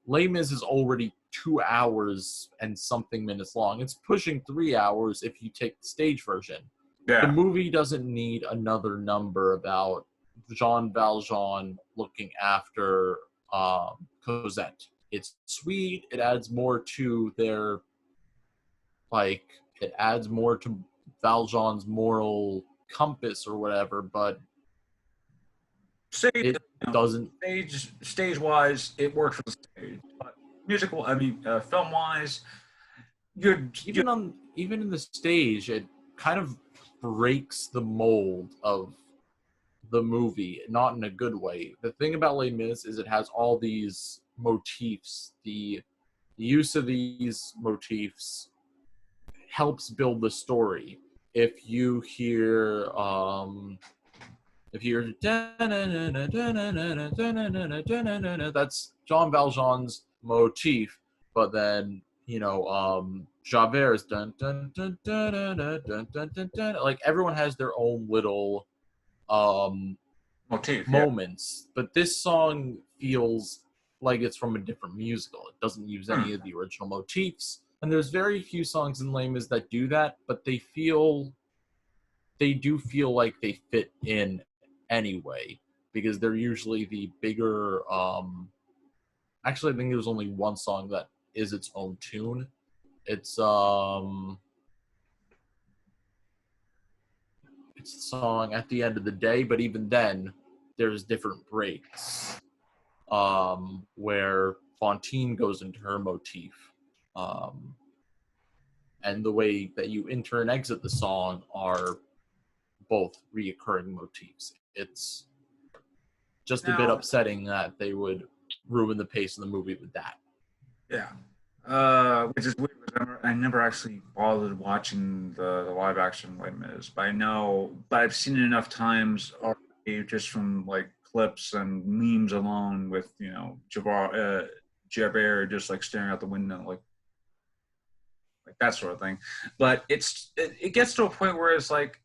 Les Mis is already 2 hours and something minutes long. It's pushing 3 hours if you take the stage version. The Yeah. movie doesn't need another number about Jean Valjean looking after Cosette. It's sweet. It adds more to their, like, it adds more to Valjean's moral compass or whatever, but Stage, it doesn't. stage wise, it works for the stage. But musical, I mean, film wise, you're Even in the stage, it kind of breaks the mold of the movie, not in a good way. The thing about Les Mis is it has all these motifs. The use of these motifs helps build the story. If you hear that's Jean Valjean's motif, but then Javert's dun dun dun dun dun dun dun dun dun. Like everyone has their own little motif, yeah. moments, but this song feels like it's from a different musical. It doesn't use any of the original motifs, and there's very few songs in Les Mis that do that, but they do feel like they fit in anyway, because they're usually the bigger actually I think there's only one song that is its own tune. It's the song At the End of the Day, but even then there's different breaks where Fontaine goes into her motif, and the way that you enter and exit the song are both reoccurring motifs. It's just a bit upsetting that they would ruin the pace of the movie with that. Yeah. Which is weird. I never actually bothered watching the live action Les Mis, but I've seen it enough times already, just from like clips and memes alone, with Javert just like staring out the window, like that sort of thing. But it gets to a point where it's like,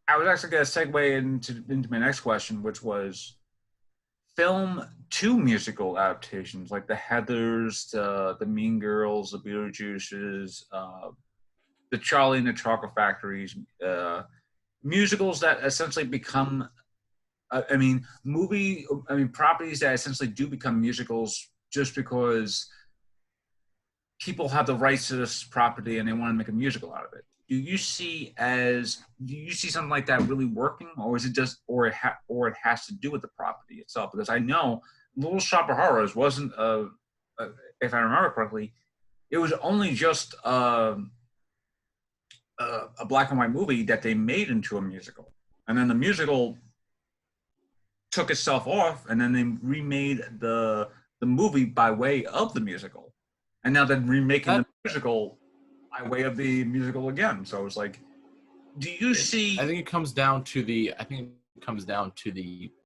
I was actually going to segue into my next question, which was film to musical adaptations, like the Heathers, the Mean Girls, the Beetlejuices, the Charlie and the Chocolate Factories, musicals that essentially become, properties that essentially do become musicals just because people have the rights to this property and they want to make a musical out of it. Do you see something like that really working, or is it just, or it has to do with the property itself? Because I know Little Shop of Horrors wasn't if I remember correctly, it was only just a black and white movie that they made into a musical, and then the musical took itself off, and then they remade the movie by way of the musical, and now they're remaking the musical by way of the musical again. So it's like, do you see? I think it comes down to the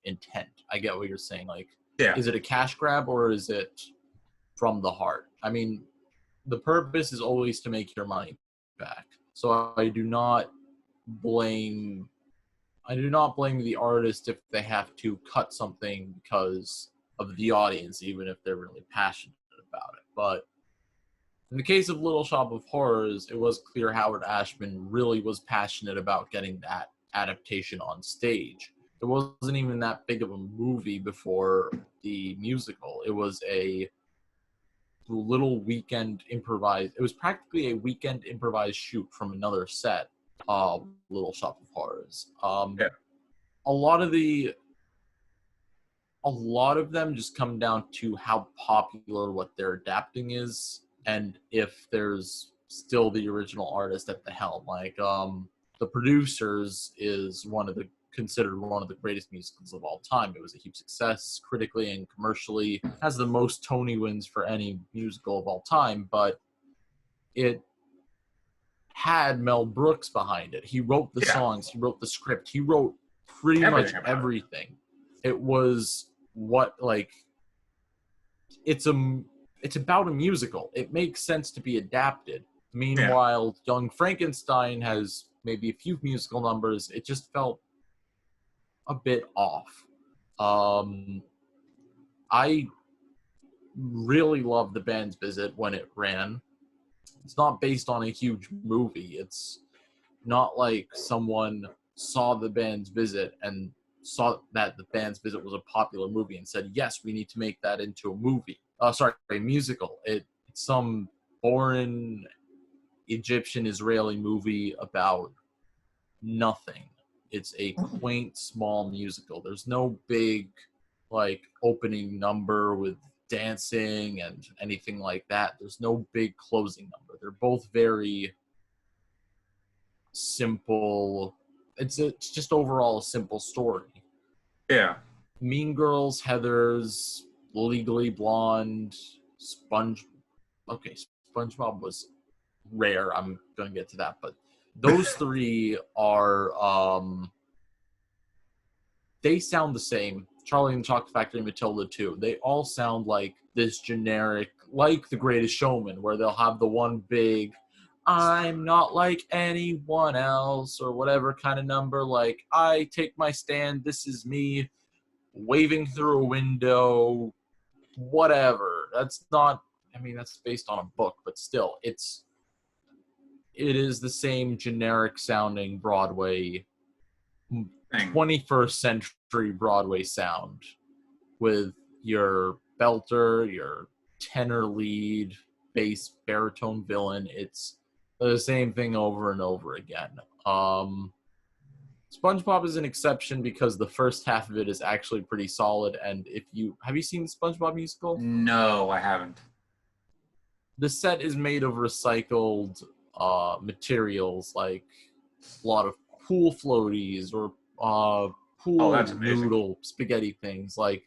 intent. I get what you're saying. Like, yeah, is it a cash grab or is it from the heart? I mean, the purpose is always to make your money back. So I do not blame the artist if they have to cut something because of the audience, even if they're really passionate about it. But in the case of Little Shop of Horrors, it was clear Howard Ashman really was passionate about getting that adaptation on stage. It wasn't even that big of a movie before the musical. It was a little weekend improvised. It was practically a weekend improvised shoot from another set of Little Shop of Horrors. Yeah. A lot of them just come down to how popular what they're adapting is, and if there's still the original artist at the helm. Like The Producers is considered one of the greatest musicals of all time. It was a huge success critically and commercially. It has the most Tony wins for any musical of all time, but it had Mel Brooks behind it. He wrote the songs, he wrote the script, he wrote pretty much everything. It was it's about a musical. It makes sense to be adapted. Meanwhile, Young Frankenstein has maybe a few musical numbers. It just felt a bit off. I really loved The Band's Visit when it ran. It's not based on a huge movie. It's not like someone saw The Band's Visit and saw that The Band's Visit was a popular movie and said, yes, we need to make that into a movie. A musical. It's some foreign Egyptian Israeli movie about nothing. It's a quaint, small musical. There's no big, like, opening number with dancing and anything like that. There's no big closing number. They're both very simple. It's just overall a simple story. Yeah. Mean Girls, Heathers, Legally Blonde, SpongeBob was rare. I'm gonna get to that, but those three are they sound the same. Charlie and the Chocolate Factory, Matilda too. They all sound like this generic, like The Greatest Showman, where they'll have the one big I'm not like anyone else or whatever kind of number, like I take my stand, this is me waving through a window, whatever. That's not, I mean, that's based on a book, but still, it is the same generic sounding Broadway, 21st century Broadway sound with your belter, your tenor lead, bass, baritone villain. It's the same thing over and over again. SpongeBob is an exception because the first half of it is actually pretty solid. And have you seen the SpongeBob musical? No, I haven't. The set is made of recycled materials, like a lot of pool floaties or pool noodle spaghetti things. Like,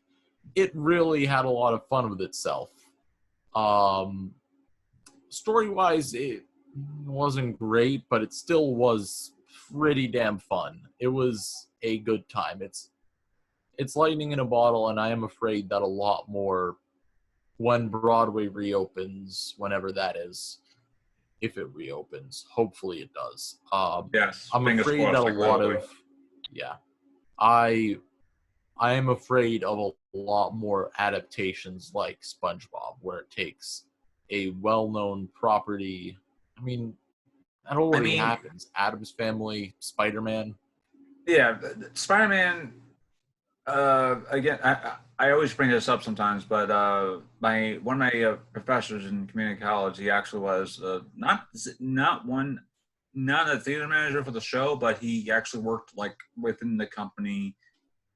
it really had a lot of fun with itself. Story-wise, it wasn't great, but it still was pretty damn fun. It was a good time. It's lightning in a bottle, and I am afraid that a lot more, when Broadway reopens, whenever that is, if it reopens, hopefully it does. Yes, I'm afraid that a lot of, I am afraid of a lot more adaptations like SpongeBob, where it takes a well-known property. I mean, that already happens. Addams Family, Spider-Man. Yeah, Spider-Man. Again, I always bring this up sometimes, but one of my professors in community college, he actually was not a theater manager for the show, but he actually worked like within the company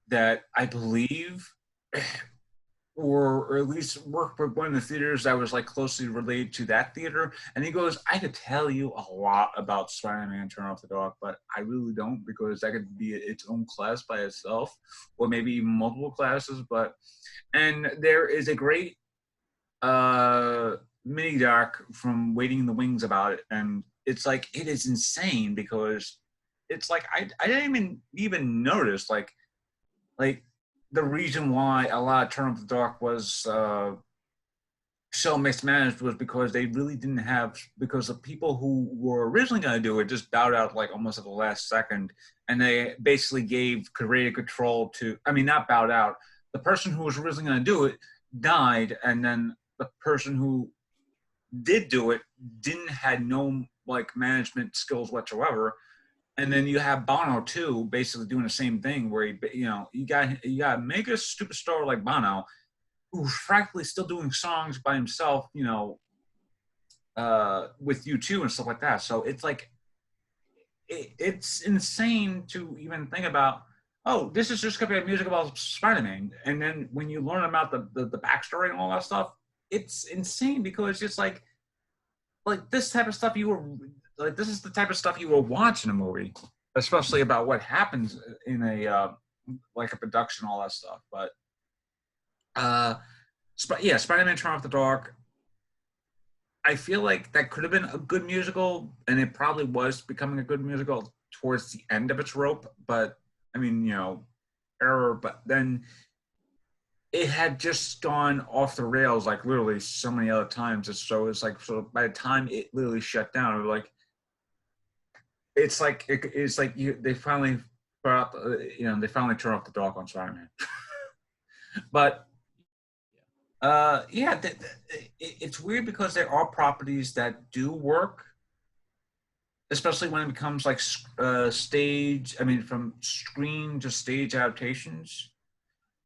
that I believe, or at least worked with one of the theaters that was like closely related to that theater. And he goes, I could tell you a lot about Spider-Man Turn Off the Dog, but I really don't, because that could be its own class by itself, or maybe even multiple classes. And there is a great mini doc from Waiting in the Wings about it. And it's like, it is insane, because it's like, I didn't even notice like the reason why a lot of Turn Off the Dog was so mismanaged was because they really didn't have, because the people who were originally going to do it just bowed out like almost at the last second, and they basically gave creative control to, I mean, not bowed out, the person who was originally going to do it died, and then the person who did do it had no like management skills whatsoever. And then you have Bono too, basically doing the same thing, where you got a mega superstar like Bono, who's frankly still doing songs by himself, with U2 and stuff like that. So it's like, it's insane to even think about, oh, this is just gonna be a music about Spider-Man. And then when you learn about the backstory and all that stuff, it's insane, because it's like this type of stuff this is the type of stuff you will watch in a movie, especially about what happens in a like a production, all that stuff. But Spider-Man Turn Off the Dog, I feel like that could have been a good musical, and it probably was becoming a good musical towards the end of its rope. But I mean, error. But then it had just gone off the rails, like literally so many other times. And so it's like, so by the time it literally shut down, it was like, they finally brought up, they finally turned off the dog on Spider-Man. But Yeah, it's weird because there are properties that do work, especially when it becomes like stage. I mean, from screen to stage adaptations.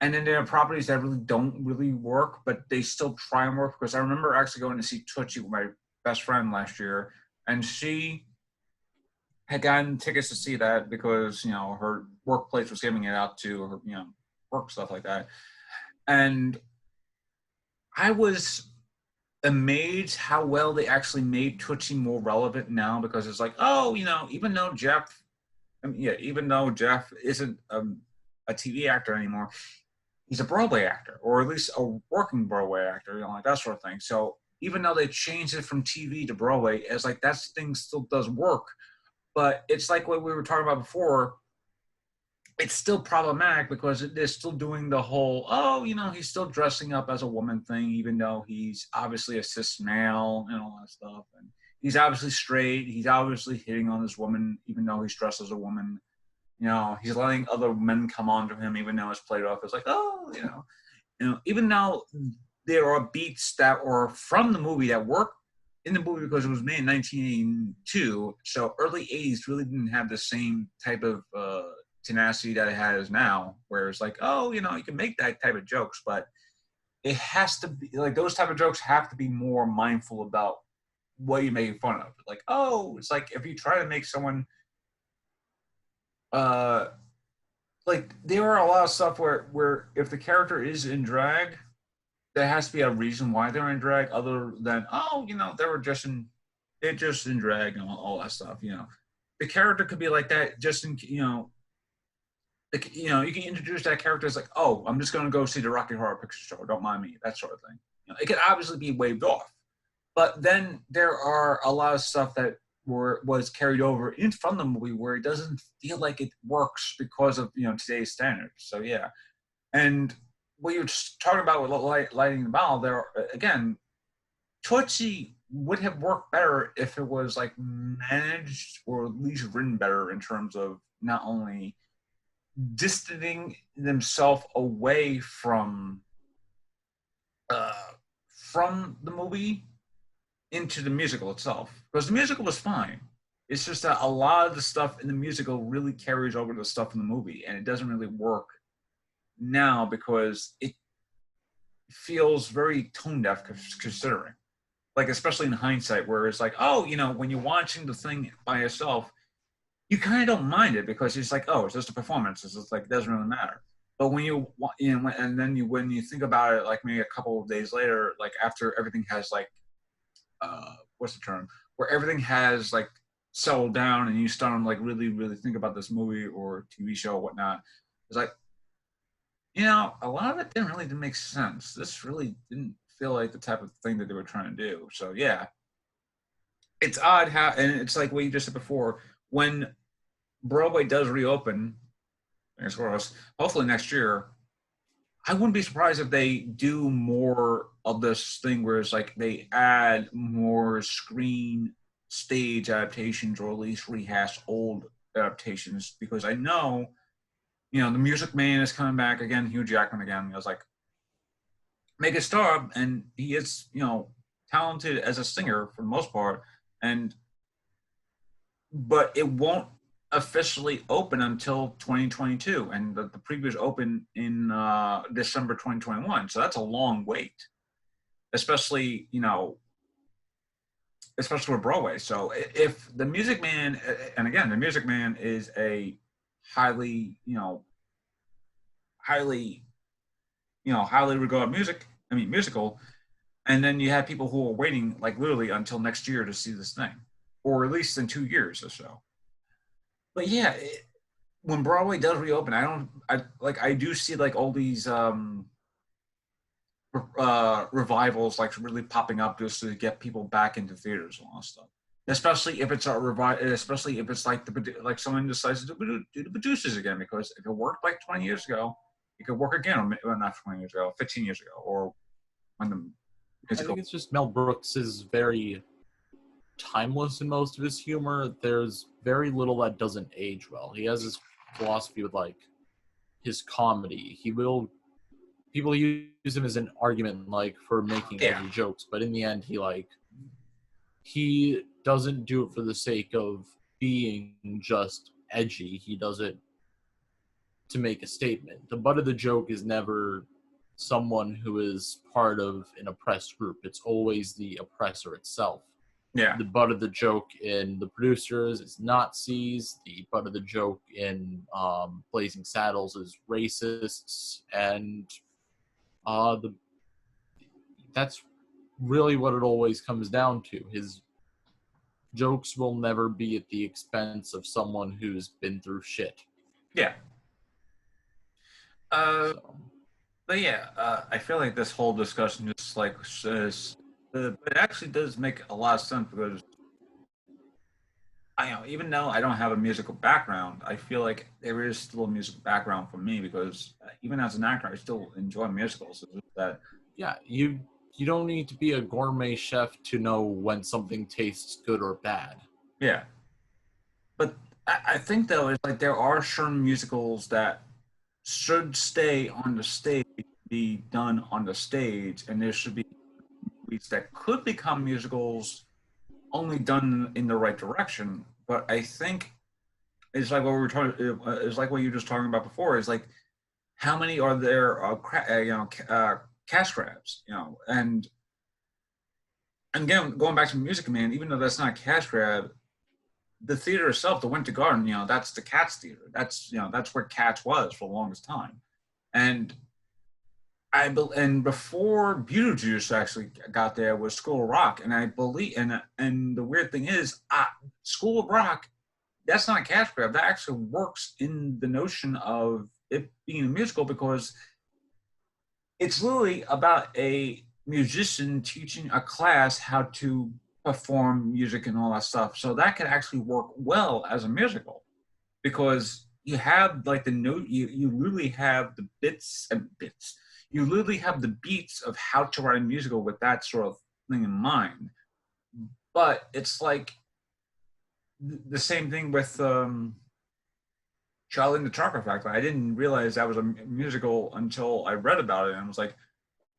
And then there are properties that really don't really work, but they still try and work. Because I remember actually going to see Tootsie with my best friend last year, and she had gotten tickets to see that because her workplace was giving it out to her, work stuff like that. And I was amazed how well they actually made Tootsie more relevant now because it's like, oh, even though Jeff, I mean, yeah, even though Jeff isn't a TV actor anymore, he's a Broadway actor, or at least a working Broadway actor, like that sort of thing. So even though they changed it from TV to Broadway, it's like that thing still does work. But it's like what we were talking about before. It's still problematic because they're still doing the whole, oh, he's still dressing up as a woman thing, even though he's obviously a cis male and all that stuff. And he's obviously straight. He's obviously hitting on this woman, even though he's dressed as a woman. He's letting other men come on to him, even though it's played off as like, oh, even though there are beats that are from the movie that work in the movie because it was made in 1982. So early 80s really didn't have the same type of tenacity that it has now, where it's like, oh, you can make that type of jokes, but it has to be like those type of jokes have to be more mindful about what you're making fun of. Like, oh, it's like if you try to make someone like there are a lot of stuff where if the character is in drag, there has to be a reason why they're in drag other than they're just in drag and all that stuff. The character could be like that just in you can introduce that character as like, oh, I'm just going to go see the Rocky Horror Picture Show, don't mind me, that sort of thing. It could obviously be waved off, but then there are a lot of stuff that was carried over in from the movie where it doesn't feel like it works because of today's standards. So yeah, and what you're just talking about with lighting the bottle, there again, Tootsie would have worked better if it was like managed or at least written better in terms of not only distancing themselves away uh, from the movie into the musical itself, because the musical was fine. It's just that a lot of the stuff in the musical really carries over to the stuff in the movie, and it doesn't really work now because it feels very tone deaf considering. Like, especially in hindsight, where it's like, oh, when you're watching the thing by yourself, you kind of don't mind it because it's like, oh, it's just a performance. It's just like, it doesn't really matter. But when and then when you think about it, like maybe a couple of days later, like after everything has like, what's the term? Where everything has like settled down and you start to like really, really think about this movie or TV show or whatnot. It's like, a lot of it didn't make sense. This really didn't feel like the type of thing that they were trying to do. So yeah, it's odd how, and it's like what you just said before, when Broadway does reopen, as far as hopefully next year, I wouldn't be surprised if they do more of this thing where it's like they add more screen stage adaptations or at least rehash old adaptations, because I know, the Music Man is coming back again, Hugh Jackman again. I was like, make a star, and he is, talented as a singer for the most part, but it won't officially open until 2022, and the previews open in December 2021. So that's a long wait, especially especially with Broadway. So if the Music Man, and again, the Music Man is a highly regarded musical, and then you have people who are waiting like literally until next year to see this thing, or at least in 2 years or so. But yeah, when Broadway does reopen, I do see like all these revivals like really popping up just to get people back into theaters and all that stuff. Especially if it's especially if it's like like someone decides to do the Producers again, because if it worked like 20 years ago, it could work again. Or not 20 years ago, 15 years ago, or when the musical. I think it's just Mel Brooks is very timeless in most of his humor. There's very little that doesn't age well. He has his philosophy with like his comedy. He will people use him as an argument, like, for making Yeah. edgy jokes, but in the end, he doesn't do it for the sake of being just edgy. He does it to make a statement. The butt of the joke is never someone who is part of an oppressed group. It's always the oppressor itself. Yeah. The butt of the joke in The Producers is Nazis. The butt of the joke in Blazing Saddles is racists, and that's really what it always comes down to. His jokes will never be at the expense of someone who's been through shit. Yeah. But yeah, I feel like this whole discussion just like says, it actually does make a lot of sense because I know even though I don't have a musical background, I feel like there is still a musical background for me because even as an actor, I still enjoy musicals. It's just that Yeah, you don't need to be a gourmet chef to know when something tastes good or bad. yeah, but I think though it's like there are certain musicals that should stay on the stage, be done on the stage, and there should be movies that could become musicals only done in the right direction. But I think it's like what we were talking. It's like what you were just talking about before. Is like how many are there? Cash grabs. And again, going back to Music Man, even though that's not a cash grab, the theater itself, the Winter Garden, that's the Cats theater. That's where Cats was for the longest time, and and before Beetlejuice actually got there was School of Rock, and I believe, and the weird thing is, School of Rock, that's not a cash grab. That actually works in the notion of it being a musical because it's literally about a musician teaching a class how to perform music and all that stuff. So that could actually work well as a musical because you have like the note, you literally have the bits. You literally have the beats of how to write a musical with that sort of thing in mind. But it's like the same thing with Charlie and the Chocolate Factory. I didn't realize that was a musical until I read about it, and I was like,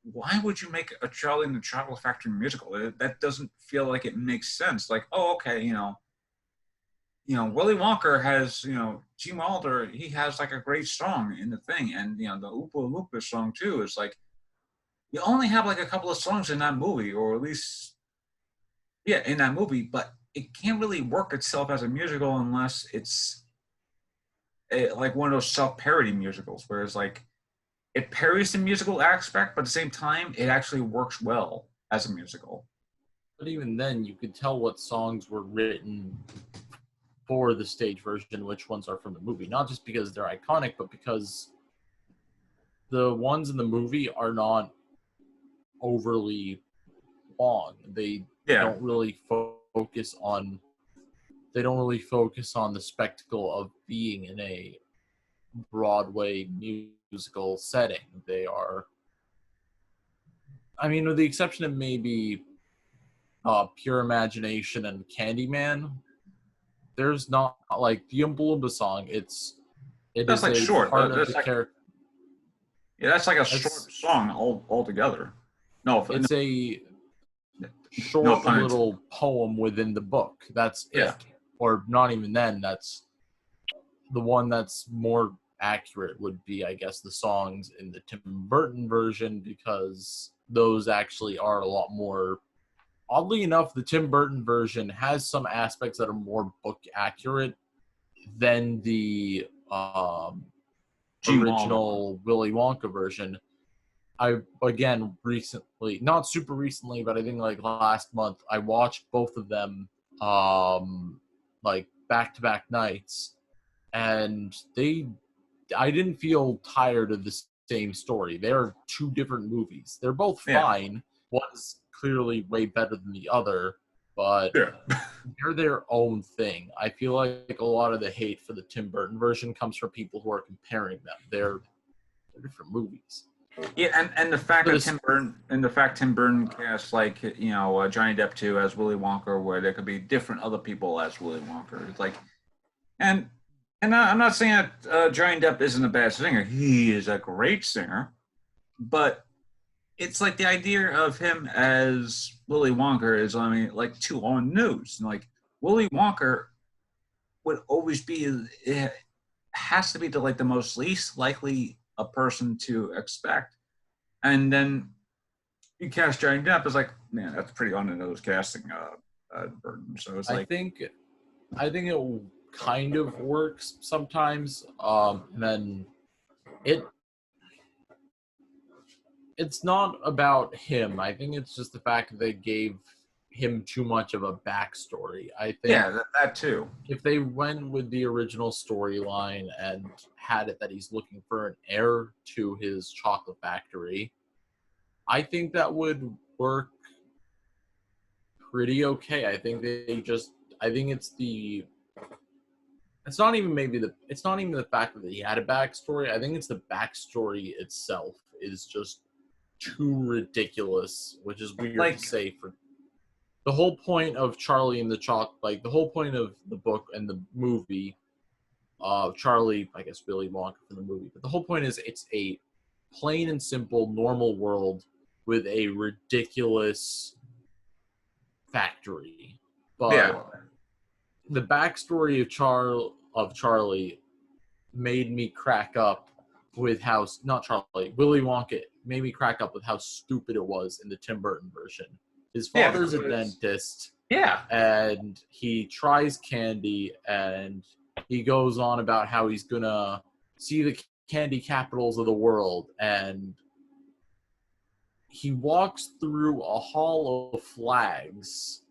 why would you make a Charlie and the Chocolate Factory musical? That doesn't feel like it makes sense. Like, oh, okay, Willy Wonka has, Gene Wilder, he has like a great song in the thing. And, the Oompa Loompa song too is like, you only have like a couple of songs in that movie, or at least, yeah, in that movie, but it can't really work itself as a musical unless it's like one of those self-parody musicals, where it's like, it parodies the musical aspect, but at the same time, it actually works well as a musical. But even then, you could tell what songs were written for the stage version, which ones are from the movie. Not just because they're iconic, but because the ones in the movie are not overly long. They don't really focus on the spectacle of being in a Broadway musical setting. They are, I mean, with the exception of maybe Pure Imagination and Candyman, there's not like the Oompa Loompa song. That's like short. Part of the character. Yeah, that's like a short song altogether. No, it's a short little poem within the book. That's it. Or not even then. That's the one that's more accurate would be, I guess, the songs in the Tim Burton version, because those actually are a lot more. Oddly enough, the Tim Burton version has some aspects that are more book accurate than the original Willy Wonka version. I, again, recently, not super recently, but I think like last month, I watched both of them like back-to-back nights, and I didn't feel tired of the same story. They're two different movies. They're both fine. One's clearly way better than the other, but they're their own thing. I feel like a lot of the hate for the Tim Burton version comes from people who are comparing them. They're different movies. Yeah, and the fact that Tim Burton cast like Johnny Depp too as Willy Wonka, where there could be different other people as Willy Wonka. It's like, and I'm not saying that Johnny Depp isn't a bad singer. He is a great singer, but it's like the idea of him as Willy Wonka is, I mean, like too on the nose. And like Willy Wonka would always be, it has to be the most least likely a person to expect. And then you cast Johnny Depp as like, man, that's pretty on the nose casting burden. So it's I like, think it kind of works sometimes. And then it's not about him. I think it's just the fact that they gave him too much of a backstory. I think yeah, that too. if they went with the original storyline and had it that he's looking for an heir to his chocolate factory, I think that would work pretty okay. I think it's not even the fact that he had a backstory. I think it's the backstory itself is just too ridiculous, which is weird Like, to say for the whole point of Charlie and the Chalk, like the whole point of the book and the movie, Charlie, I guess Willy Wonka from the movie, but the whole point is it's a plain and simple normal world with a ridiculous factory. But yeah, the backstory of Charlie made me crack up with how not Charlie, Willy Wonka made me crack up with how stupid it was in the Tim Burton version. His Yeah, father's a because- dentist, yeah, and he tries candy, and he goes on about how he's gonna see the candy capitals of the world, and he walks through a hall of flags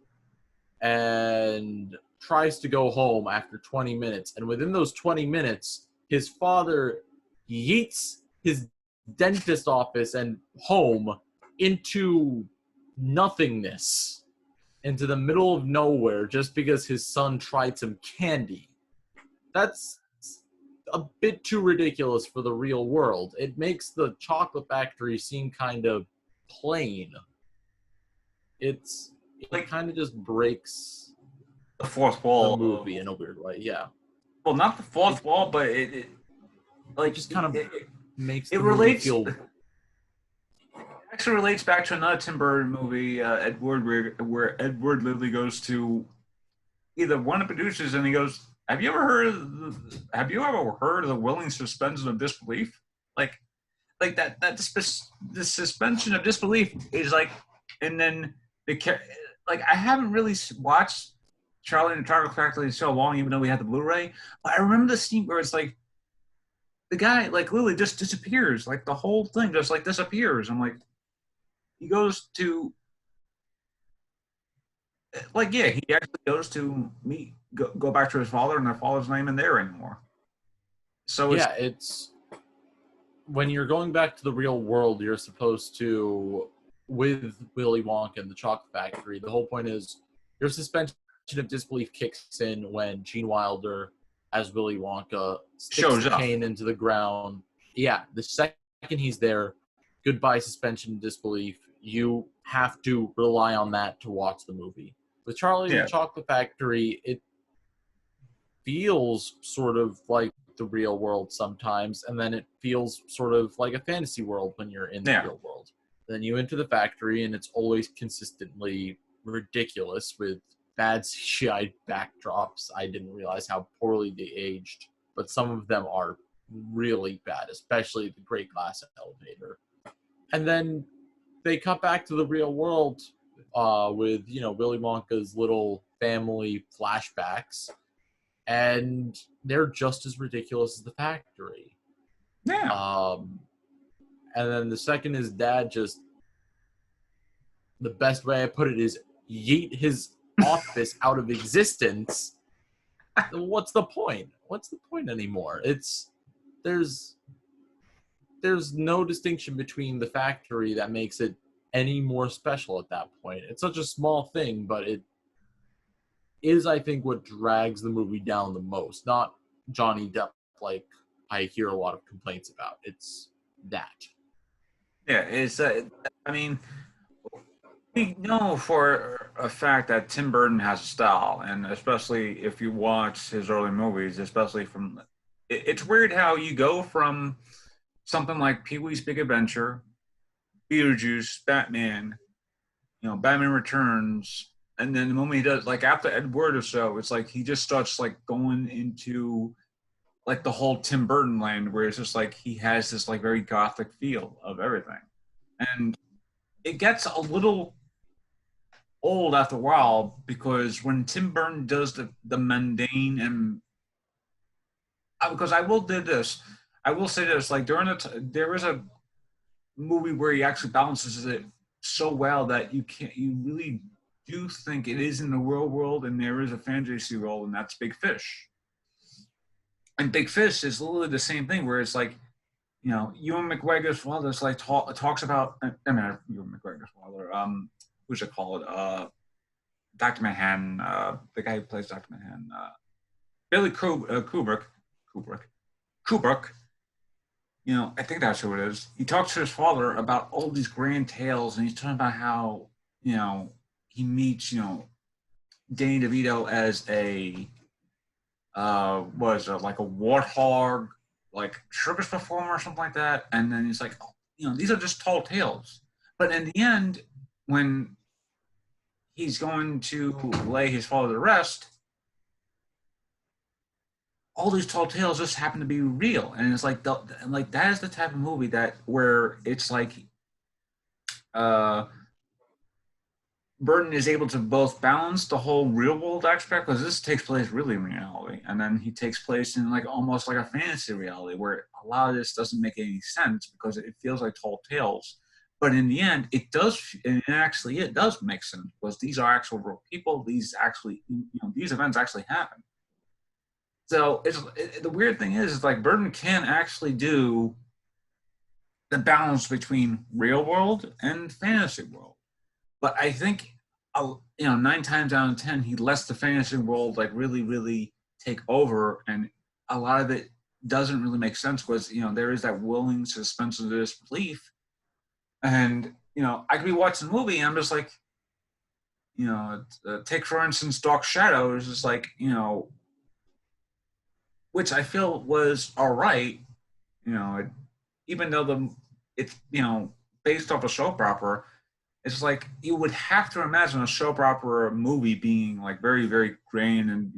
and tries to go home after 20 minutes. And within those 20 minutes, his father yeets his dentist office and home into nothingness, into the middle of nowhere, just because his son tried some candy. That's a bit too ridiculous for the real world. It makes the chocolate factory seem kind of plain. It like kind of just breaks the fourth the wall. movie in a weird way. Yeah, Well, not the fourth wall, but it like just kind of it makes it the movie relates. feel. actually relates back to another Tim Burton movie, where Edward literally goes to either one of the producers and he goes, "Have you ever heard of the willing suspension of disbelief?" Like that the suspension of disbelief is like, and then like I haven't really watched Charlie and the Chocolate Factory in so long, even though we had the Blu-ray, but I remember the scene where it's like the guy like literally just disappears, like the whole thing just like disappears. I'm like, he goes to like yeah, he actually goes to go back to his father, and their father's not even there anymore. So It's when you're going back to the real world, you're supposed to, with Willy Wonka and the Chocolate Factory, the whole point is your suspension of disbelief kicks in when Gene Wilder, as Willy Wonka, sticks shows the up. cane into the ground. Yeah, the second he's there, goodbye suspension of disbelief. You have to rely on that to watch the movie. With Charlie and Yeah. the Chocolate Factory, it feels sort of like the real world sometimes, and then it feels sort of like a fantasy world when you're in the Yeah. real world. Then you enter the factory, and it's always consistently ridiculous with bad CGI backdrops. I didn't realize how poorly they aged, but some of them are really bad, especially the Great Glass Elevator. And then they cut back to the real world with, Willy Wonka's little family flashbacks, and they're just as ridiculous as the factory. Yeah. And then the second his dad just, the best way I put it is yeet his office out of existence. What's the point? What's the point anymore? There's no distinction between the factory that makes it any more special at that point. It's such a small thing, but it is, I think, what drags the movie down the most. Not Johnny Depp, like I hear a lot of complaints about. It's that. Yeah, it's. I mean, we know for a fact that Tim Burton has a style, and especially if you watch his early movies, especially from. It's weird how you go from something like Pee-wee's Big Adventure Beetlejuice, Batman, Batman Returns, and then the moment he does, like after Ed Wood or so, it's like he just starts like going into like the whole Tim Burton land, where it's just like he has this like very gothic feel of everything, and it gets a little old after a while because when Tim Burton does the mundane and because I will say this, like there is a movie where he actually balances it so well that you really do think it is in the real world and there is a fantasy world, and that's Big Fish. And Big Fish is literally the same thing, where it's like, Ewan McGregor's father like talks about. I mean, Ewan McGregor's father. Who's it called? Dr. Manhattan. The guy who plays Dr. Manhattan. Billy Kubrick. I think that's who it is. He talks to his father about all these grand tales, and he's talking about how he meets Danny DeVito as a like a warthog, like circus performer or something like that. And then he's like, these are just tall tales. But in the end, when he's going to lay his father to rest, all these tall tales just happen to be real. And it's like that is the type of movie where it's like Burton is able to both balance the whole real world aspect, because this takes place really in reality, and then he takes place in like almost like a fantasy reality where a lot of this doesn't make any sense because it feels like tall tales. But in the end, it does, and actually it does make sense because these are actual real people. These events actually happen. So the weird thing is like Burton can actually do the balance between real world and fantasy world. But I think, 9 times out of 10, he lets the fantasy world like really, really take over, and a lot of it doesn't really make sense because there is that willing suspense of disbelief, and I could be watching a movie and I'm just like, take for instance Dark Shadows, is like which I feel was all right, even though it's based off a soap opera. It's like you would have to imagine a soap opera movie being like very, very grand and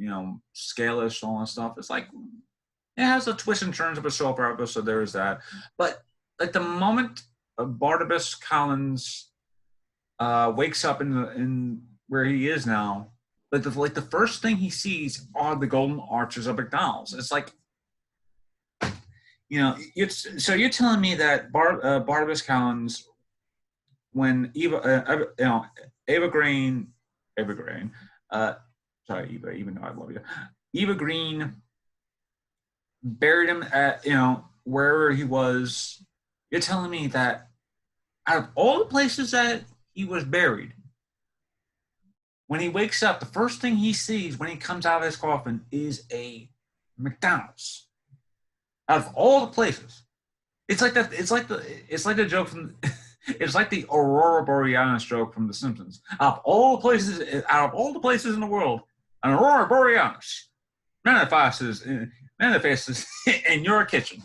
scalish and all that stuff. It's like it has the twists and turns of a soap opera, so there is that. But like the moment Barnabas Collins wakes up in where he is now, like the first thing he sees are the golden arches of McDonald's. It's like so you're telling me that Barnabas Collins, when Eva Green, sorry Eva, even though I love you, Eva Green buried him at wherever he was. You're telling me that out of all the places that he was buried, when he wakes up, the first thing he sees when he comes out of his coffin is a McDonald's. Out of all the places, it's like that. It's like the joke from. It's like the Aurora Borealis joke from The Simpsons. Out of all the places in the world, an Aurora Borealis manifests in your kitchen.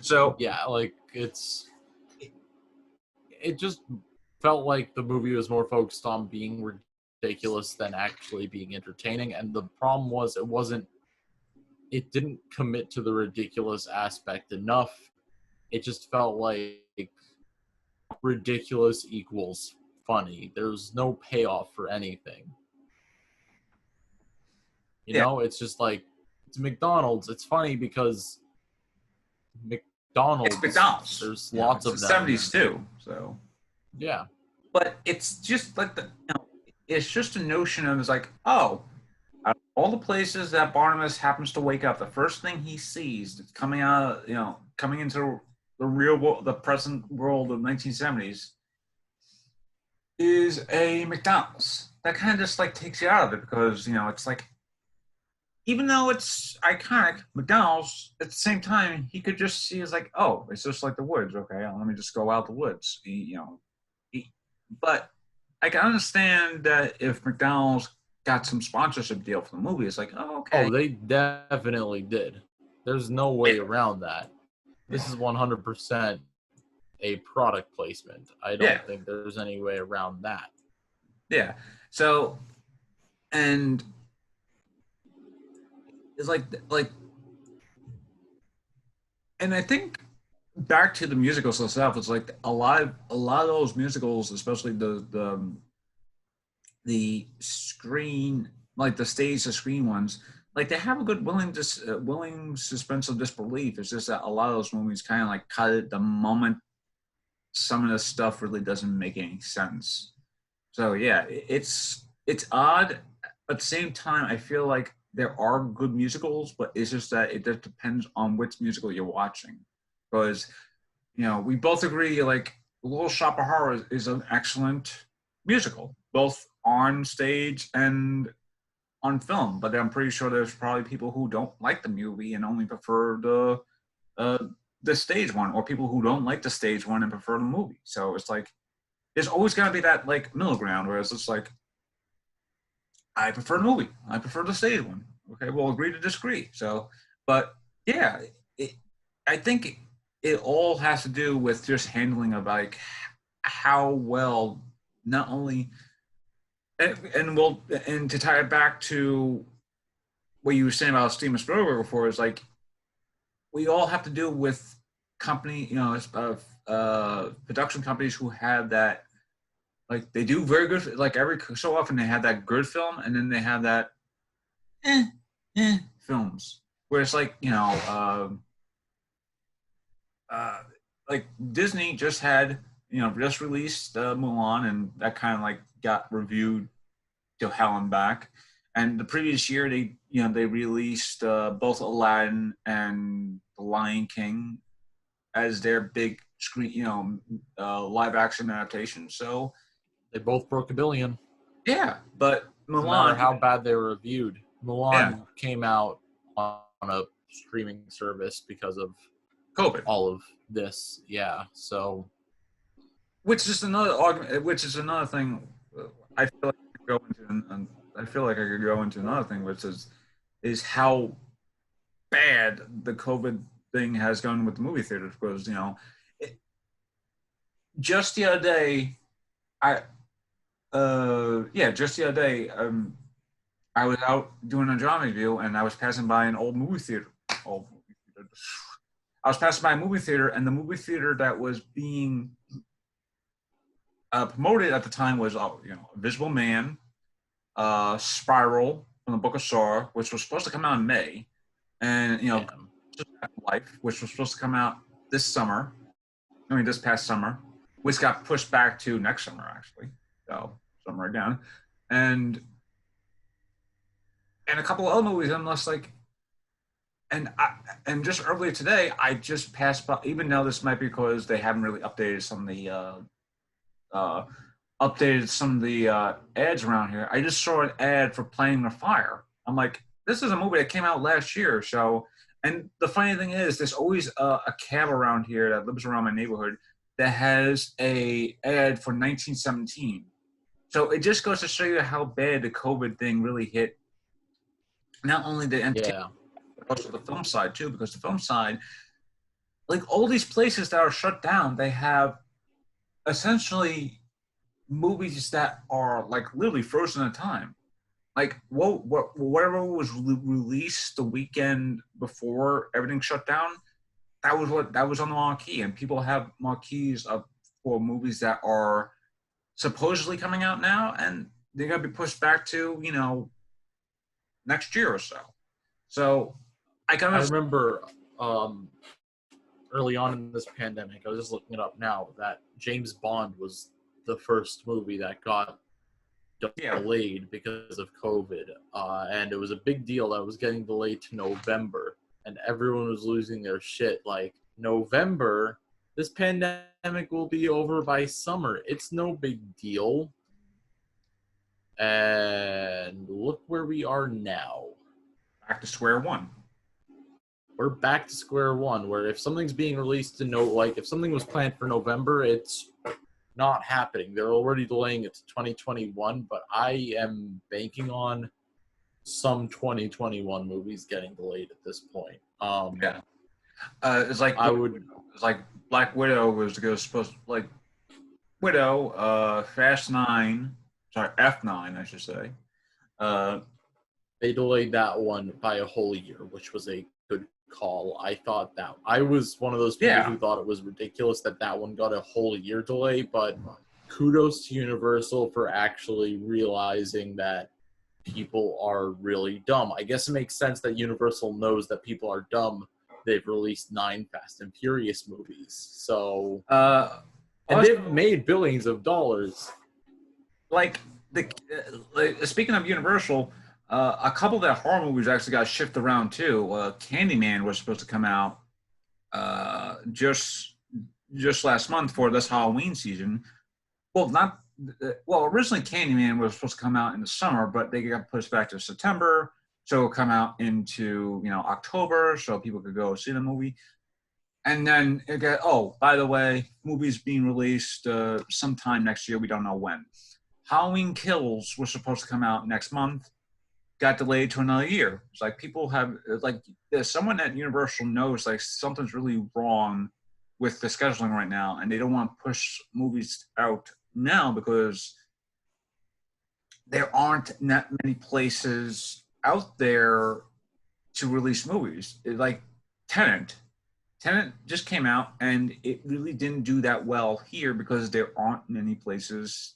So yeah, like it just felt like the movie was more focused on being ridiculous than actually being entertaining, and the problem was it didn't commit to the ridiculous aspect enough. It just felt like ridiculous equals funny. There's no payoff for anything. It's just like, it's McDonald's. It's funny because McDonald's. It's McDonald's. There's lots of them. 70s too. So yeah, but it's just like it's just a notion of, it's like, out of all the places that Barnabas happens to wake up, the first thing he sees that's coming into the real world, the present world of 1970s, is a McDonald's. That kind of just like takes you out of it, because it's like, even though it's iconic, McDonald's, at the same time, he could just see as like, oh, it's just like the woods. Okay, let me just go out the woods. But I can understand that if McDonald's got some sponsorship deal for the movie, it's like, oh, okay. Oh, they definitely did. There's no way around that. This is 100% a product placement. I Yeah. don't think there's any way around that. Yeah. So, and it's and I think back to the musicals itself, it's like a lot of those musicals, especially the screen, like the stage to screen ones, like they have a good willing suspense of disbelief. It's just that a lot of those movies kind of like cut it the moment some of the stuff really doesn't make any sense. So yeah, it's odd. At the same time, I feel like there are good musicals, but it's just that it just depends on which musical you're watching. Because we both agree like Little Shop of Horrors is an excellent musical, both on stage and on film. But I'm pretty sure there's probably people who don't like the movie and only prefer the stage one, or people who don't like the stage one and prefer the movie. So it's like there's always gonna be that like middle ground, whereas it's like I prefer the movie, I prefer the stage one. Okay, we'll agree to disagree. So, but yeah, I think it all has to do with just handling of like how well not only and to tie it back to what you were saying about Steven Spielberg before is like we all have to do with company, production companies who have that, like they do very good, like every so often they have that good film and then they have that films where it's like like Disney just just released Mulan, and that kind of like got reviewed to hell and back. And the previous year they released both Aladdin and The Lion King as their big screen live action adaptation. So they both broke $1 billion. Yeah, but Mulan, no matter how bad they were reviewed, Mulan came out on a streaming service because of COVID, all of this. Yeah, so which is another argument. Which is another thing. I feel like I could go into. I feel like I could go into another thing, which is how bad the COVID thing has gone with the movie theaters. Because just the other day, just the other day, I was out doing a job review and I was passing by an old movie theater. I was passing by a movie theater, and the movie theater that was being promoted at the time was, Invisible Man, Spiral from the Book of Saw, which was supposed to come out in May, and Life, which was supposed to come out this past summer, which got pushed back to next summer actually, so summer again, and a couple of other movies. I'm just like, and just earlier today, I just passed by. Even though this might be because they haven't really updated some of the ads around here, I just saw an ad for Playing with Fire. I'm like, this is a movie that came out last year. So, and the funny thing is, there's always a cab around here that lives around my neighborhood that has a ad for 1917. So it just goes to show you how bad the COVID thing really hit. Not only the entertainment, but also the film side too, because the film side, like all these places that are shut down, they have essentially movies that are like literally frozen in time. Like whatever was released the weekend before everything shut down, that was on the marquee, and people have marquees for movies that are supposedly coming out now, and they're gonna be pushed back to next year or so. So I remember early on in this pandemic, I was just looking it up now, that James Bond was the first movie that got delayed because of COVID, and it was a big deal that was getting delayed to November, and everyone was losing their shit. Like, November, this pandemic will be over by summer. It's no big deal. And look where we are now. Back to square one. We're back to square one, where if something's being released if something was planned for November, it's not happening. They're already delaying it to 2021, but I am banking on some 2021 movies getting delayed at this point. It's like I would. it's like Black Widow was supposed to, like Widow, Fast Nine, sorry F9 I should say. They delayed that one by a whole year, which was a good call. I thought that I was one of those people Yeah. who thought it was ridiculous that that one got a whole year delay, but kudos to Universal for actually realizing that people are really dumb. I guess it makes sense that Universal knows that people are dumb. They've released 9 Fast and Furious movies. So and Also, they've made billions of dollars. like speaking of Universal, a couple of their horror movies actually got shifted around too. Candyman was supposed to come out just last month for this Halloween season. Well, not well. Originally, Candyman was supposed to come out in the summer, but they got pushed back to September, so it'll come out into October, so people could go see the movie. And then it got, oh, by the way, movie's being released sometime next year. We don't know when. Halloween Kills was supposed to come out next month, got delayed to another year. It's like people have, like, there's someone at Universal knows like something's really wrong with the scheduling right now, and they don't want to push movies out now because there aren't that many places out there to release movies. Like Tenet just came out, and it really didn't do that well here because there aren't many places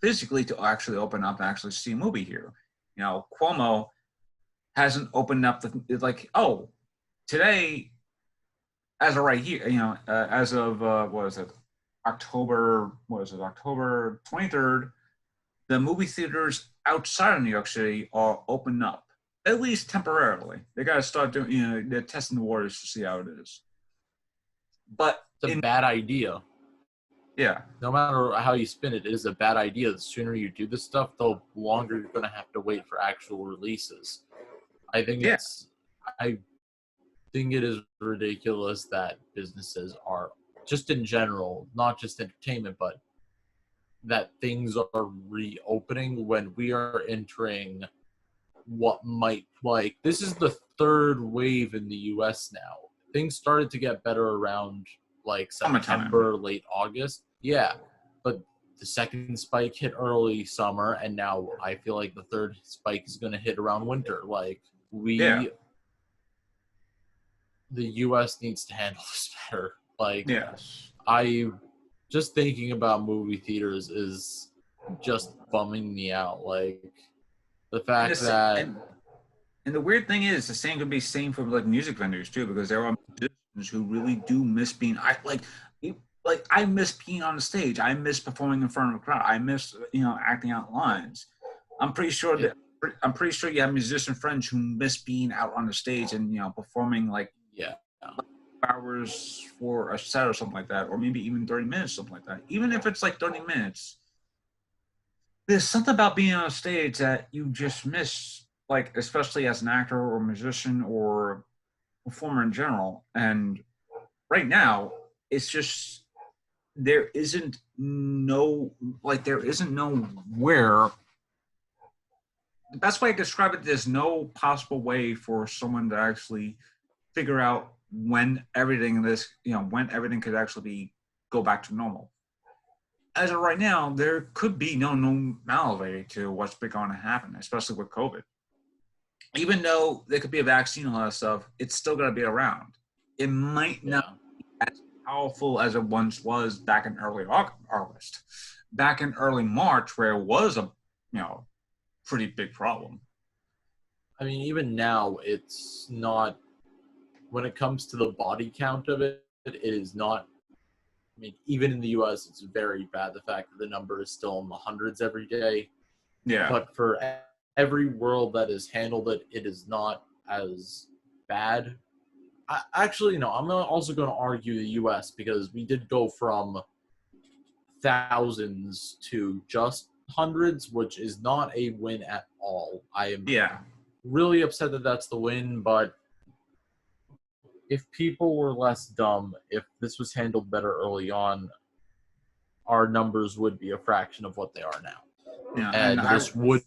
physically to actually open up and actually see a movie here. Cuomo hasn't opened up today, as of right here, as of October 23rd, the movie theaters outside of New York City are open up, at least temporarily. They got to start doing, they're testing the waters to see how it is. But it's a bad idea. Yeah. No matter how you spin it, it is a bad idea. The sooner you do this stuff, the longer you're going to have to wait for actual releases. I think I think it is ridiculous that businesses are, just in general, not just entertainment, but that things are reopening when we are entering what might, like, this is the third wave in the U.S. now. Things started to get better around like September, late August. Yeah, but the second spike hit early summer, and now I feel like the third spike is going to hit around winter. Like, the U.S. needs to handle this better. Like, I just thinking about movie theaters is just bumming me out. Like, the fact that. And the weird thing is, the same could be same for like music vendors too, because there are musicians who really do miss being. I miss being on the stage. I miss performing in front of a crowd. I miss acting out lines. I'm pretty sure you have musician friends who miss being out on the stage and performing hours for a set or something like that, or maybe even 30 minutes, something like that. Even if it's like 30 minutes, there's something about being on a stage that you just miss. Like, especially as an actor or musician or performer in general. And right now, it's just, there isn't nowhere. The best way to describe it, there's no possible way for someone to actually figure out when everything could actually go back to normal. As of right now, there could be no normality to what's going to happen, especially with COVID. Even though there could be a vaccine and all that stuff, it's still going to be around. It might not be as powerful as it once was back in early August. Back in early March, where it was a pretty big problem. I mean, even now, it's not, when it comes to the body count of it, it is not, I mean, even in the U.S., it's very bad, the fact that the number is still in the hundreds every day. Yeah. But for every world that has handled it, it is not as bad. Actually, no, I'm also going to argue the U.S. because we did go from thousands to just hundreds, which is not a win at all. I am really upset that that's the win, but if people were less dumb, if this was handled better early on, our numbers would be a fraction of what they are now. Yeah, and this would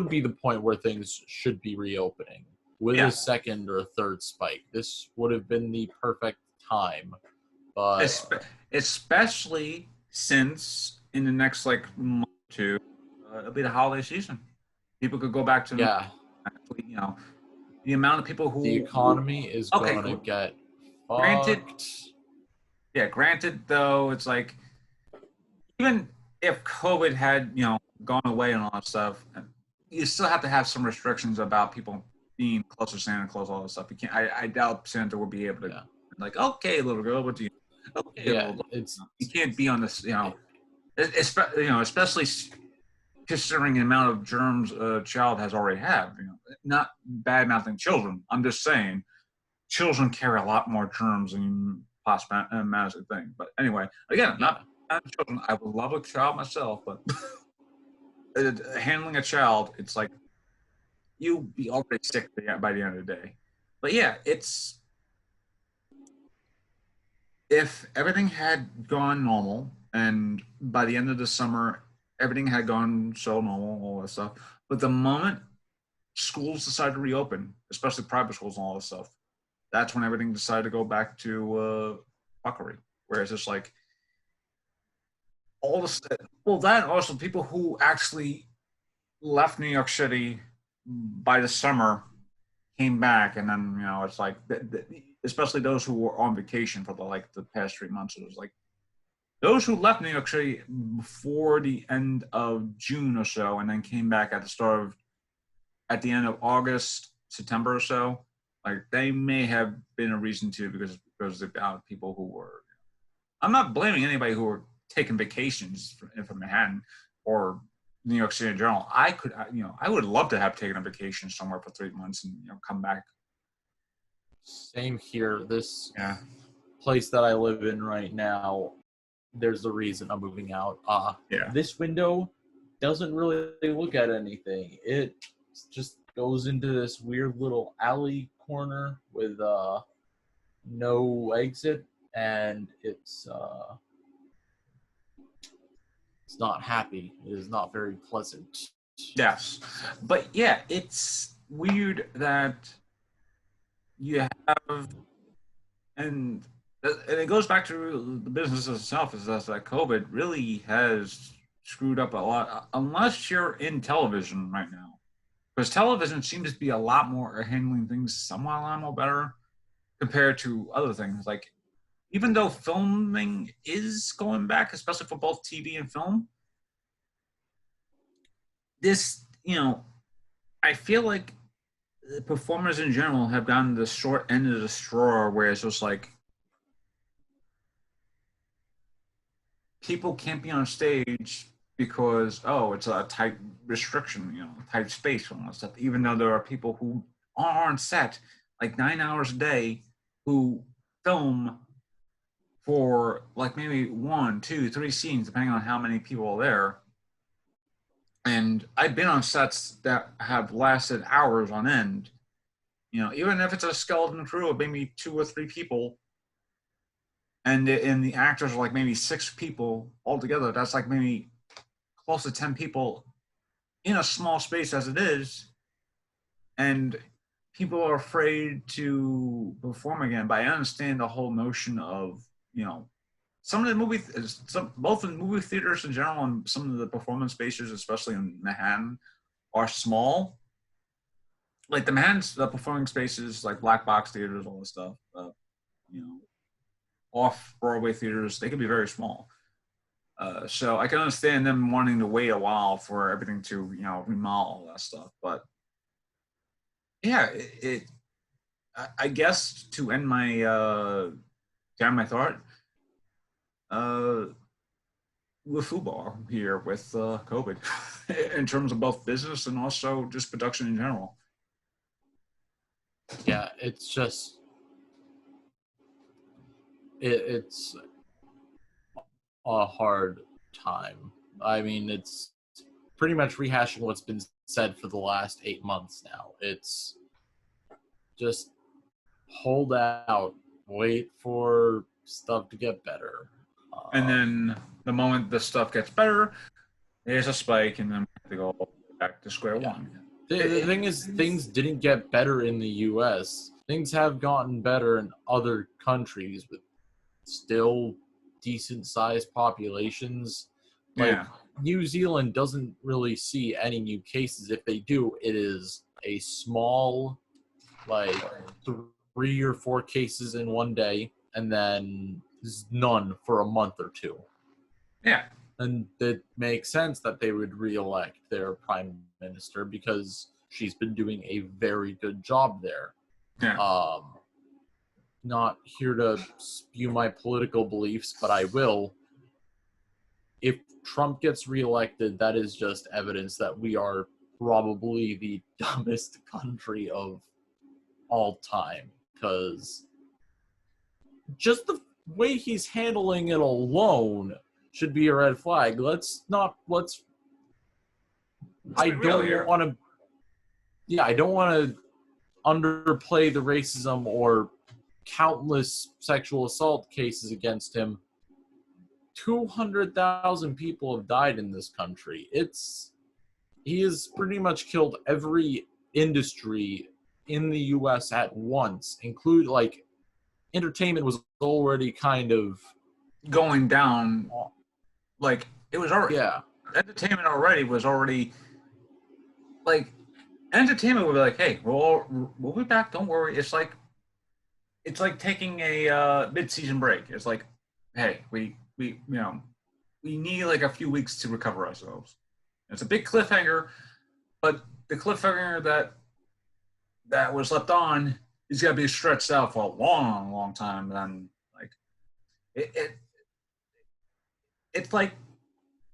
be the point where things should be reopening, with Yeah. a second or a third spike. This would have been the perfect time. But Especially since in the next like month or two, it'll be the holiday season. People could go back to yeah, you know, the amount of people the who economy is okay, going to get granted, fucked. yeah, granted though, it's like even if COVID had, gone away and all that stuff, you still have to have some restrictions about people being close to Santa Claus, all that stuff. You can't. I doubt Santa will be able to, Yeah. like, okay, little girl, what do you? Okay, Yeah, little. it's You can't be on this, especially considering the amount of germs a child has already had. Not bad mouthing children. I'm just saying, children carry a lot more germs than you possibly imagine thing. But anyway, again, yeah. not children. I would love a child myself, but handling a child, it's like you be already sick by the end of the day. But yeah, it's if everything had gone normal and by the end of the summer everything had gone so normal, all that stuff. But the moment schools decided to reopen, especially private schools and all this stuff, that's when everything decided to go back to fuckery. Whereas it's like all this, well, that also people who actually left New York City by the summer came back, and then it's like, especially those who were on vacation for the past 3 months. It was like those who left New York City before the end of June or so, and then came back at the end of August, September or so. Like they may have been a reason to because of people who were. I'm not blaming anybody who were taking vacations from Manhattan or New York City in general. I would love to have taken a vacation somewhere for 3 months and come back. Same here. This Yeah. place that I live in right now, there's a reason I'm moving out. Yeah. This window doesn't really look at anything. It just goes into this weird little alley corner with no exit, and it's not happy. It is not very pleasant. Yes, but yeah, it's weird that you have, and it goes back to the business itself. Is that COVID really has screwed up a lot, unless you're in television right now, because television seems to be a lot more handling things somewhat a lot more better compared to other things. Like even though filming is going back, especially for both TV and film, this I feel like the performers in general have gotten the short end of the straw, where it's just like people can't be on stage because it's a tight restriction, tight space and all that stuff. Even though there are people who are on set like 9 hours a day who film for like maybe 1, 2, 3 scenes, depending on how many people are there. And I've been on sets that have lasted hours on end. Even if it's a skeleton crew of maybe 2 or 3 people, and the actors are like maybe 6 people altogether, that's like maybe close to 10 people in a small space as it is. And people are afraid to perform again. But I understand the whole notion of, some of the both in movie theaters in general and some of the performance spaces, especially in Manhattan, are small. Like the performing spaces, like black box theaters, all this stuff, off Broadway theaters, they can be very small. So I can understand them wanting to wait a while for everything to, remodel all that stuff. But yeah, I guess to end my thought, with football here with COVID, in terms of both business and also just production in general. Yeah, it's just it's a hard time. I mean, it's pretty much rehashing what's been said for the last 8 months now. It's just hold out, wait for stuff to get better. And then the moment the stuff gets better, there's a spike, and then we have to go back to square one. The thing is, things didn't get better in the U.S. Things have gotten better in other countries with still decent-sized populations. Like, Yeah. New Zealand doesn't really see any new cases. If they do, it is a small, like, 3 or 4 cases in one day, and then none for a month or two. Yeah. And it makes sense that they would re-elect their prime minister because she's been doing a very good job there. Yeah. Not here to spew my political beliefs, but I will. If Trump gets reelected, that is just evidence that we are probably the dumbest country of all time. Because just the way he's handling it alone should be a red flag. I don't want to. Yeah, I don't want to underplay the racism or countless sexual assault cases against him. 200,000 people have died in this country. He has pretty much killed every industry in the U.S. at once, include like entertainment was already kind of Going down, like it was already. Yeah. Entertainment was already like entertainment would be like, hey, we'll be back. Don't worry. It's like taking a mid-season break. It's like, hey, we need like a few weeks to recover ourselves. It's a big cliffhanger, but the cliffhanger that was left on is got to be stretched out for a long, long time. And like it's like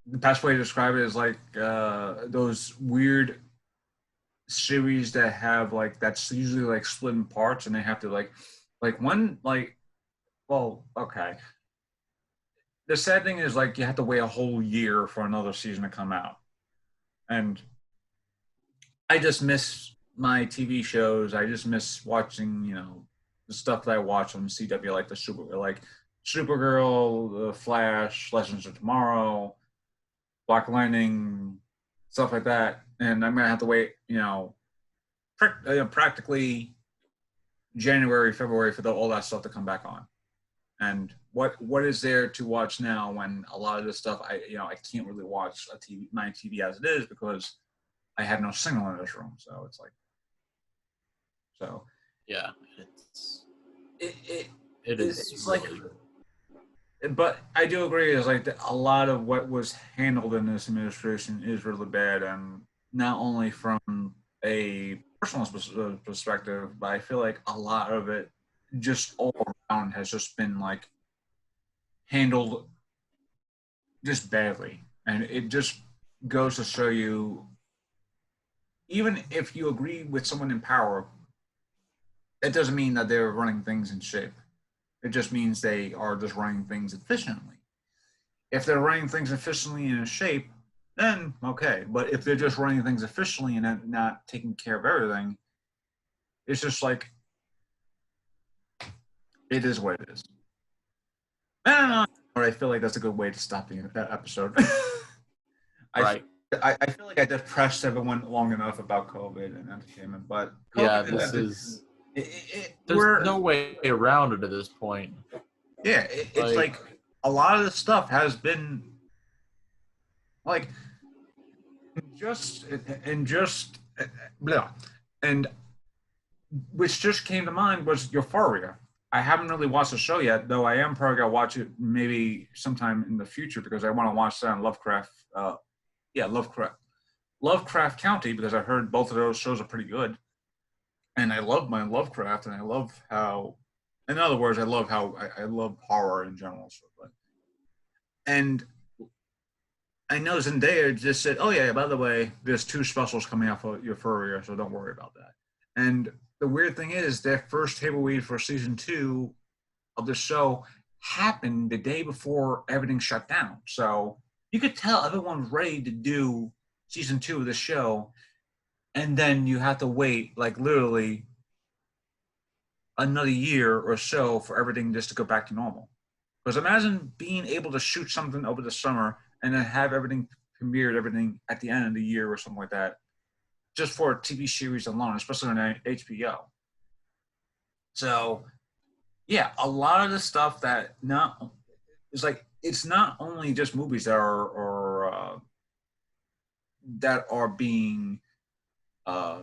the best way to describe it is like those weird series that have like that's usually like split in parts, and they have to like one like well okay. The sad thing is like you have to wait a whole year for another season to come out, and I just miss my TV shows. I just miss watching the stuff that I watch on CW, like Supergirl, The Flash, Legends of Tomorrow, Black Lightning, stuff like that. And I'm gonna have to wait, practically January, February for all that stuff to come back on. And what is there to watch now when a lot of this stuff I can't really watch my TV as it is because I have no signal in this room. So it's like yeah, it is it's really... like. But I do agree is like a lot of what was handled in this administration is really bad, and not only from a personal perspective, but I feel like a lot of it just all around has just been like handled just badly. And it just goes to show you, even if you agree with someone in power, that doesn't mean that they're running things in shape. It just means they are just running things efficiently. If they're running things efficiently and in shape, then okay. But if they're just running things efficiently and not taking care of everything, it's just like, it is what it is. I feel like that's a good way to stop the episode. Right. I feel like I depressed everyone long enough about COVID and entertainment, but COVID, there's no way around it at this point. Yeah, it's like a lot of the stuff has been like and which just came to mind was Euphoria. I haven't really watched the show yet, though I am probably gonna watch it maybe sometime in the future because I want to watch that on Lovecraft County, because I heard both of those shows are pretty good. And I love my Lovecraft, and I love how, in other words, I love horror in general. And I know Zendaya just said, oh yeah, by the way, there's 2 specials coming out for Euphoria, so don't worry about that. And the weird thing is that first table read for season 2 of the show happened the day before everything shut down. So you could tell everyone's ready to do season 2 of the show, and then you have to wait like literally another year or so for everything just to go back to normal. Because imagine being able to shoot something over the summer and then have everything premiered, everything at the end of the year or something like that. just for TV series alone, especially on HBO. So yeah, a lot of the stuff that not it's like it's not only just movies that are being uh,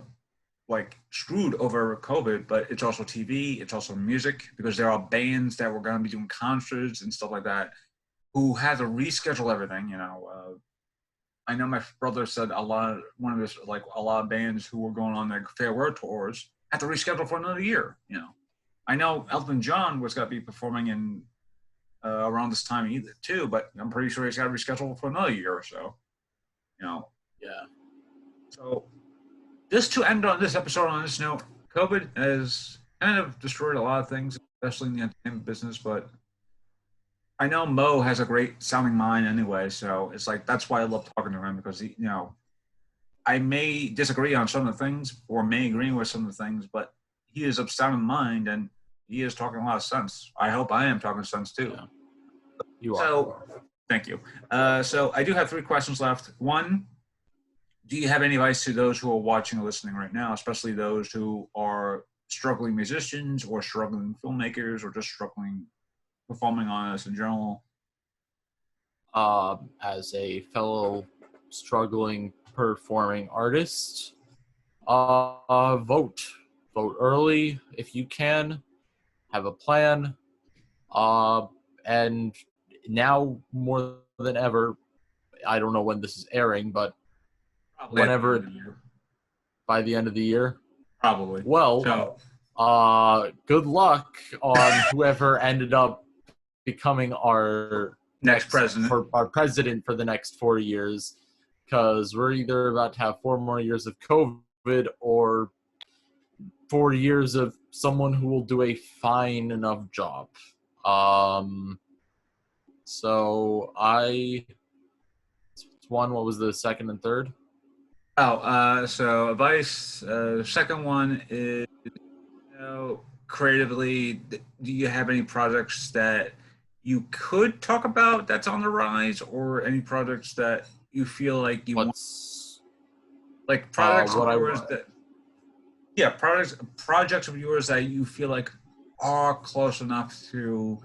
like screwed over COVID, but it's also TV, it's also music because there are bands that were going to be doing concerts and stuff like that who had to reschedule everything. I know my brother said a lot of bands who were going on their farewell tours had to reschedule for another year. I know Elton John was going to be performing in around this time either too, but I'm pretty sure he's got to reschedule for another year or so. Yeah. So just to end on this episode on this note, COVID has kind of destroyed a lot of things, especially in the entertainment business. But I know Mo has a great sounding mind anyway, so it's like that's why I love talking to him because I may disagree on some of the things or may agree with some of the things, but he is of sound mind and he is talking a lot of sense. I hope I am talking sense too. Yeah. You are. So, thank you. So I do have 3 questions left. One, do you have any advice to those who are watching or listening right now, especially those who are struggling musicians or struggling filmmakers or just struggling performing artists in general? As a fellow struggling performing artist, vote early if you can, have a plan, and now more than ever, I don't know when this is airing, but Probably whenever by the end of the year, probably. well, So, good luck on whoever ended up becoming our next president. for our president for the next 4 years, because we're either about to have 4 more years of COVID or 4 years of someone who will do a fine enough job. So what was the second and third? So advice. Second one is, creatively, do you have any projects that you could talk about that's on the rise, or any projects that you feel like you want, like projects of yours projects of yours that you feel like are close enough to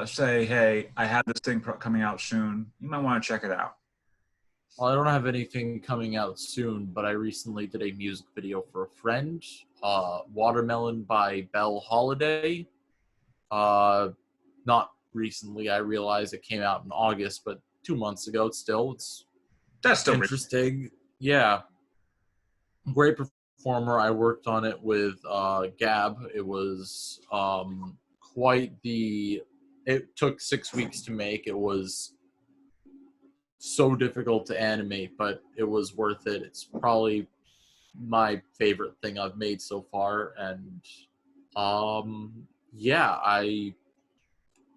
say, hey, I have this thing coming out soon. You might want to check it out. Well, I don't have anything coming out soon, but I recently did a music video for a friend, Watermelon by Belle Holiday. Not recently, I realized it came out in August, but 2 months ago. It's That's still interesting. Yeah. Great performer. I worked on it with Gab. It was it took 6 weeks to make. It was so difficult to animate, but it was worth it. It's probably my favorite thing I've made so far, and I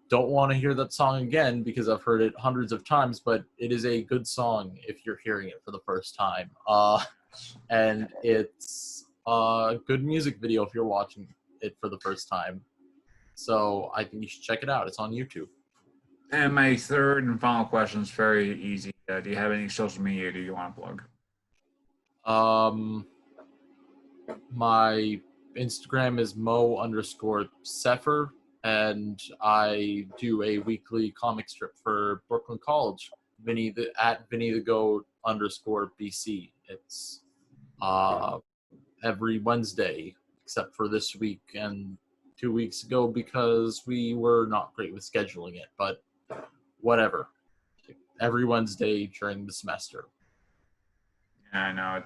don't want to hear that song again because I've heard it hundreds of times, but it is a good song if you're hearing it for the first time. And it's a good music video if you're watching it for the first time. So I think you should check it out. It's on YouTube. And my third and final question is very easy. Do you have any social media do you want to plug? My Instagram is Mo_Sepher, and I do a weekly comic strip for Brooklyn College, at Vinny the Goat _BC. It's every Wednesday, except for this week and 2 weeks ago because we were not great with scheduling it, but whatever. Every Wednesday during the semester. Yeah, I know.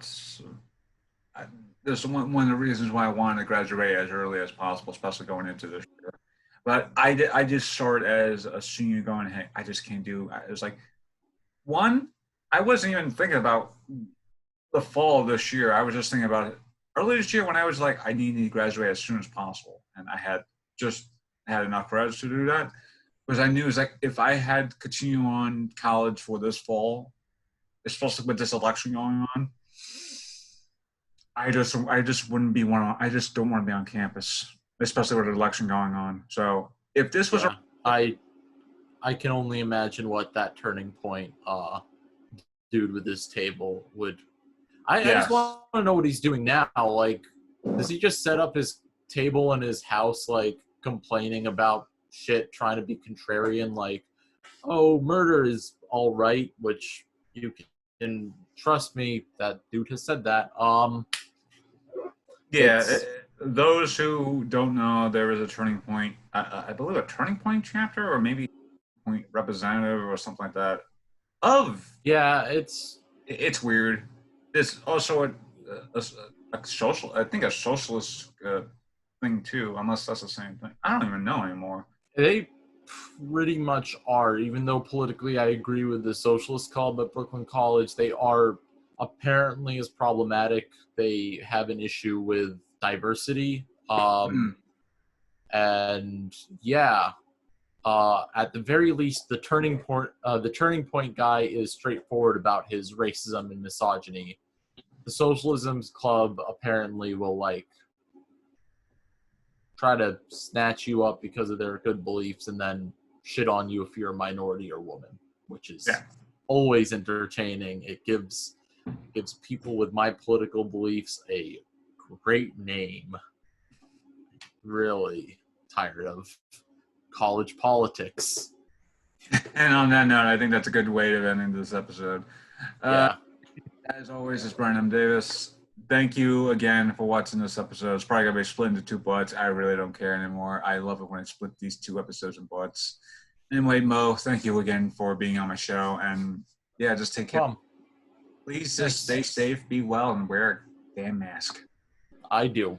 There's one of the reasons why I wanted to graduate as early as possible, especially going into this year. But I just saw it as a senior going, hey, I just can't do. It was like, one, I wasn't even thinking about the fall of this year. I was just thinking about it early this year when I was like, I need to graduate as soon as possible, and I had enough credits to do that. Because I knew, it's like, if I had continued on college for this fall, especially with this election going on, I just wouldn't be I just don't want to be on campus, especially with an election going on. So if this was I can only imagine what that turning point dude with this table would. I Yes. just want to know what he's doing now. Like, does he just set up his table in his house, like, complaining about shit, trying to be contrarian, like, oh, murder is all right, which you can trust me, that dude has said that. Yeah, It's, those who don't know, there is a Turning Point, I believe a Turning Point chapter, or maybe Point representative or something like that. yeah, it's It's weird. There's also a social, I think a socialist thing too, unless that's the same thing. I don't even know anymore. they pretty much are, even though politically I agree with the socialist call, but Brooklyn College, they are apparently as problematic. They have an issue with diversity. And yeah, at the very least, the turning point guy is straightforward about his racism and misogyny. The Socialism's Club apparently will like try to snatch you up because of their good beliefs and then shit on you if you're a minority or woman, which is always entertaining. It gives people with my political beliefs a great name. Really tired of college politics. And on that note, I think that's a good way to end this episode. Yeah. As always, it's Brian M. Davis. Thank you again for watching this episode. It's probably going to be split into 2 parts. I really don't care anymore. I love it when I split these 2 episodes in parts. Anyway, Mo, thank you again for being on my show. And yeah, just take care. Please just stay safe, be well, and wear a damn mask. I do.